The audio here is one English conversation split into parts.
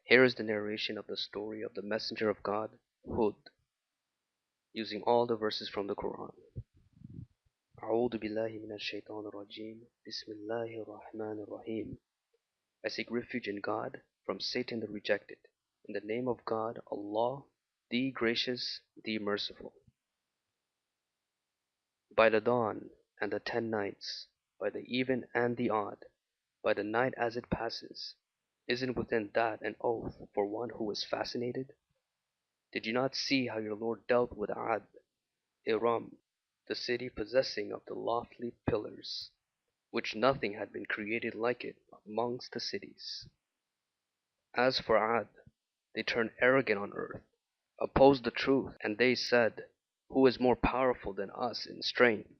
Here is the narration of the story of the Messenger of God, Hud, using all the verses from the Quran. أعوذ بالله من الشيطان الرجيم بسم الله الرحمن الرحيم. I seek refuge in God from Satan the rejected. In the name of God, Allah, the gracious, the merciful. By the dawn and the 10 nights, by the even and the odd, by the night as it passes, isn't within that an oath for one who is fascinated? Did you not see how your Lord dealt with Ad, Iram, the city possessing of the lofty pillars, which nothing had been created like it amongst the cities? As for Ad, they turned arrogant on earth, opposed the truth, and they said, "Who is more powerful than us in strength?"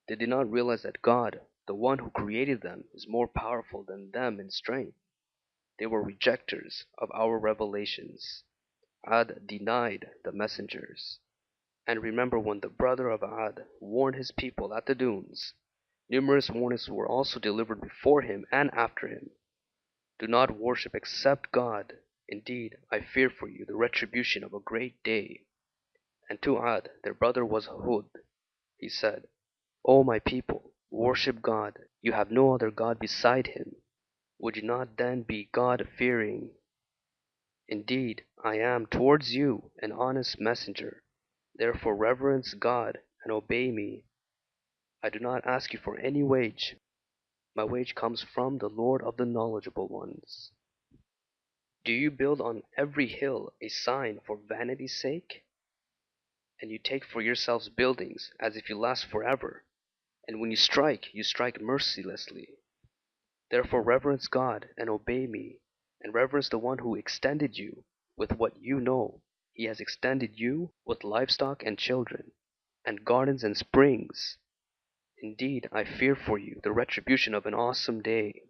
They did not realize that God, the one who created them, is more powerful than them in strength. They were rejectors of our revelations. Ad denied the messengers. And remember when the brother of Ad warned his people at the dunes. Numerous warnings were also delivered before him and after him. Do not worship except God. Indeed, I fear for you the retribution of a great day. And to Ad, their brother was Hud. He said, O my people, worship God. You have no other God beside him. Would you not then be God-fearing? Indeed, I am towards you an honest messenger. Therefore reverence God and obey me. I do not ask you for any wage. My wage comes from the Lord of the knowledgeable ones. Do you build on every hill a sign for vanity's sake? And you take for yourselves buildings as if you last forever, and when you strike mercilessly. Therefore reverence God and obey me, and reverence the one who extended you with what you know. He has extended you with livestock and children, and gardens and springs. Indeed, I fear for you the retribution of an awesome day.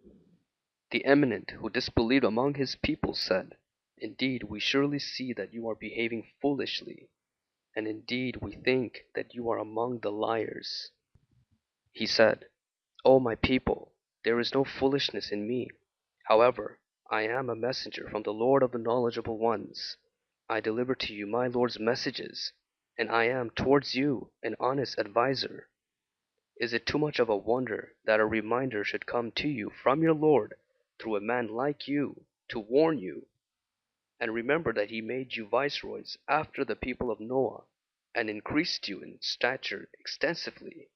The eminent who disbelieved among his people said, Indeed, we surely see that you are behaving foolishly, and indeed we think that you are among the liars. He said, O my people, there is no foolishness in me. However, I am a messenger from the Lord of the knowledgeable ones. I deliver to you my Lord's messages, and I am towards you an honest adviser. Is it too much of a wonder that a reminder should come to you from your Lord through a man like you to warn you? And remember that he made you viceroys after the people of Noah, and increased you in stature extensively.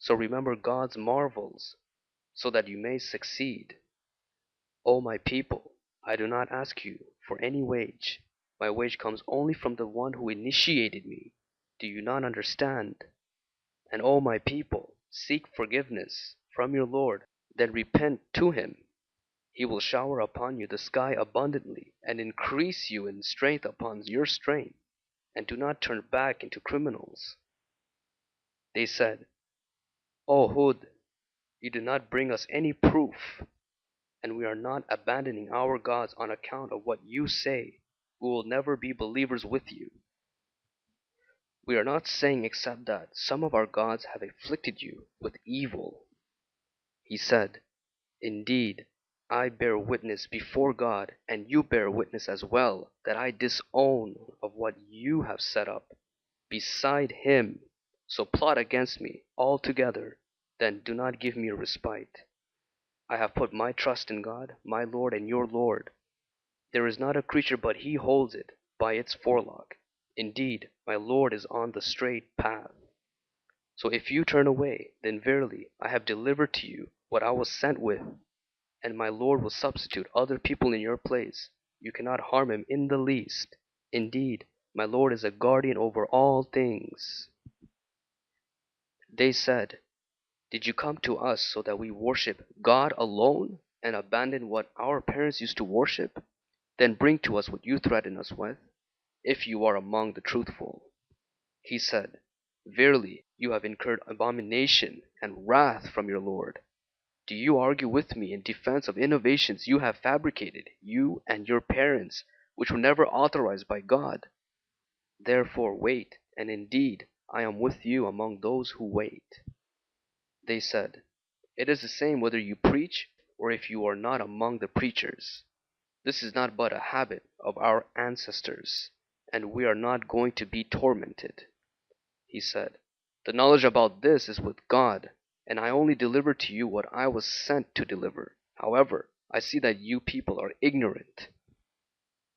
So remember God's marvels, so that you may succeed. O my people, I do not ask you for any wage. My wage comes only from the one who initiated me. Do you not understand? And O my people, seek forgiveness from your Lord, then repent to him. He will shower upon you the sky abundantly, and increase you in strength upon your strength, and do not turn back into criminals. They said, O Hud, you do not bring us any proof, and we are not abandoning our gods on account of what you say. We will never be believers with you. We are not saying except that some of our gods have afflicted you with evil. He said, Indeed, I bear witness before God, and you bear witness as well, that I disown of what you have set up beside him. So plot against me altogether, then do not give me a respite. I have put my trust in God, my Lord and your Lord. There is not a creature but he holds it by its forelock. Indeed, my Lord is on the straight path. So if you turn away, then verily I have delivered to you what I was sent with, and my Lord will substitute other people in your place. You cannot harm him in the least. Indeed, my Lord is a guardian over all things. They said, Did you come to us so that we worship God alone and abandon what our parents used to worship? Then bring to us what you threaten us with, if you are among the truthful. He said, Verily, you have incurred abomination and wrath from your Lord. Do you argue with me in defense of innovations you have fabricated, you and your parents, which were never authorized by God? Therefore wait, and indeed I am with you among those who wait. They said, It is the same whether you preach or if you are not among the preachers. This is not but a habit of our ancestors, and we are not going to be tormented. He said, "The knowledge about this is with God, and I only deliver to you what I was sent to deliver. However, I see that you people are ignorant.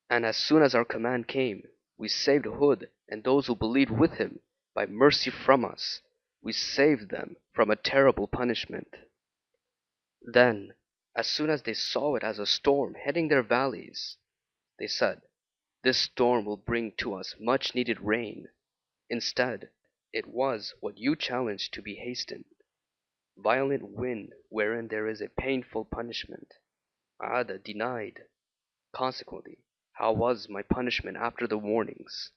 And as soon as our command came, we saved Hud and those who believed with him by mercy from us. We saved them from a terrible punishment. Then, as soon as they saw it as a storm heading their valleys, they said, 'This storm will bring to us much needed rain.' Instead, it was what you challenged to be hastened, violent wind wherein there is a painful punishment. Ada denied. Consequently, how was my punishment after the warnings?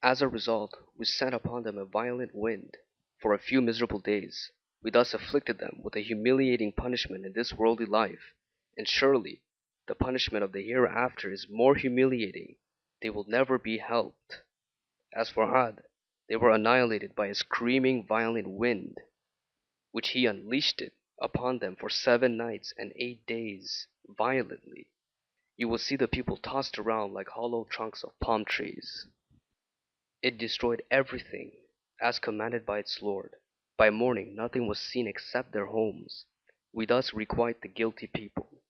As a result, we sent upon them a violent wind. For a few miserable days, we thus afflicted them with a humiliating punishment in this worldly life, and surely the punishment of the hereafter is more humiliating. They will never be helped. As for Ad, they were annihilated by a screaming violent wind, which he unleashed it upon them for 7 nights and 8 days, violently. You will see the people tossed around like hollow trunks of palm trees. It destroyed everything, as commanded by its Lord. By morning nothing was seen except their homes. We thus requite the guilty people.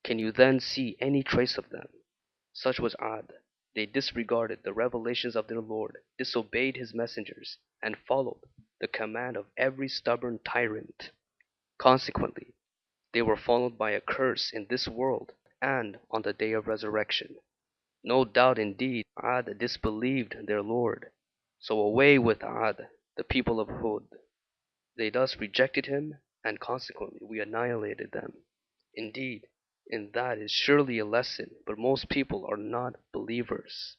Can you then see any trace of them? Such was Ad. They disregarded the revelations of their Lord, disobeyed his messengers, and followed the command of every stubborn tyrant. Consequently, they were followed by a curse in this world and on the day of resurrection. No doubt indeed Ad disbelieved their Lord. So away with Ad, the people of Hud. They thus rejected him, and consequently we annihilated them. Indeed, in that is surely a lesson, but most people are not believers.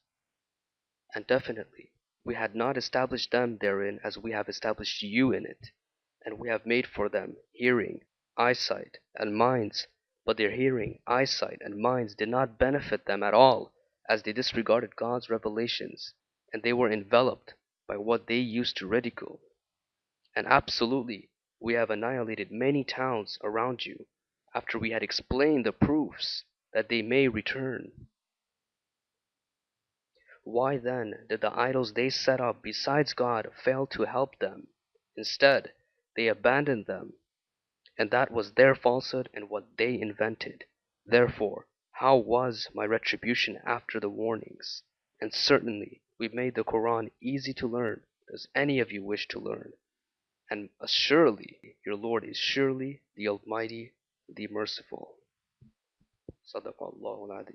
And definitely, we had not established them therein as we have established you in it, and we have made for them hearing, eyesight, and minds, but their hearing, eyesight, and minds did not benefit them at all, as they disregarded God's revelations, and they were enveloped by what they used to ridicule. And absolutely, we have annihilated many towns around you, after we had explained the proofs that they may return. Why then did the idols they set up besides God fail to help them? Instead, they abandoned them, and that was their falsehood and what they invented. Therefore, how was my retribution after the warnings? And certainly, we made the Quran easy to learn. Does any of you wish to learn? And assuredly, your Lord is surely the Almighty, the Merciful. Sadaqallahu al